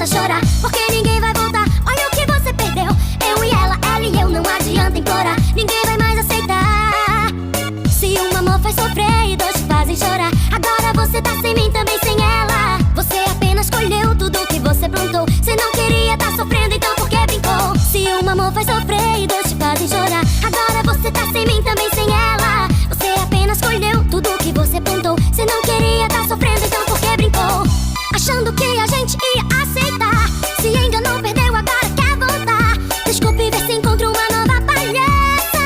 Chorar, porque ninguém vai voltar. Olha o que você perdeu. Eu e ela e eu, não adianta implorar. Ninguém vai mais aceitar. Se um amor faz sofrer e dois te fazem chorar, agora você tá sem mim, também sem ela. Você apenas colheu tudo que você plantou. Você não queria tá sofrendo, então por que brincou? Se um amor faz sofrer e dois te fazem chorar, agora você tá sem mim, também sem ela. Você apenas colheu tudo que você plantou. Você não queria tá sofrendo, então por que brincou? Achando que a gente ia aceitar. Se enganou, perdeu, agora quer voltar. Desculpe, ver se encontra uma nova palhaça.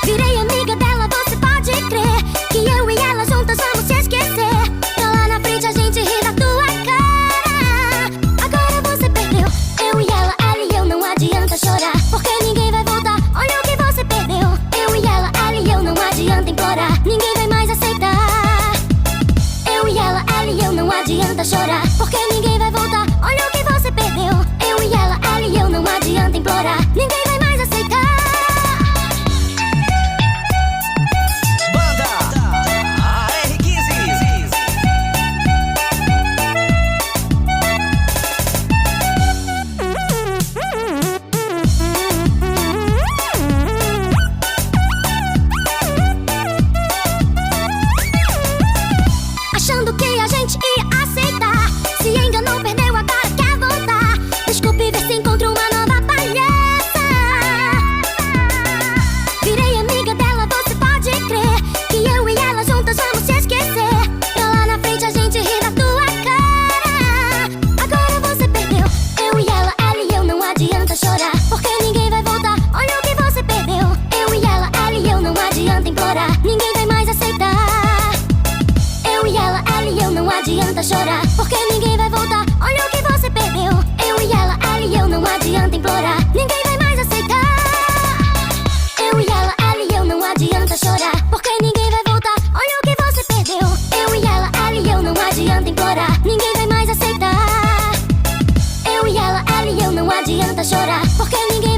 Virei amiga dela, você pode crer que eu e ela juntas vamos se esquecer. Pra lá na frente a gente ri da tua cara. Agora você perdeu. Eu e ela e eu, não adianta chorar, porque ninguém vai voltar. Olha o que você perdeu. Eu e ela e eu, não adianta implorar. Ninguém vai mais aceitar. Eu e ela eu, não adianta chorar, porque ninguém vai voltar. Olha o que você perdeu. Eu e ela eu, não adianta implorar. Ninguém vai mais aceitar. Banda AR15. Achando que a gente ia aceitar. Se enganou, perdeu, agora quer voltar. Desculpe, ver se encontra uma nova palhaça. Virei amiga dela, você pode crer que eu e ela juntas vamos se esquecer. Pra lá na frente a gente ri da tua cara. Agora você perdeu. Eu e ela eu, não adianta chorar, porque ninguém vai voltar. Olha o que você perdeu. Eu e ela eu, não adianta implorar. Ninguém vai mais aceitar. Eu e ela eu, não adianta chorar, porque ninguém vai voltar. Olha o que você perdeu. Eu e ela eu, não adianta implorar. Ninguém vai mais aceitar. Eu e ela eu, não adianta chorar, porque ninguém vai voltar. Olha o que você perdeu. Eu e ela eu, não adianta implorar. Ninguém vai mais aceitar. Eu e ela eu, não adianta chorar, porque ninguém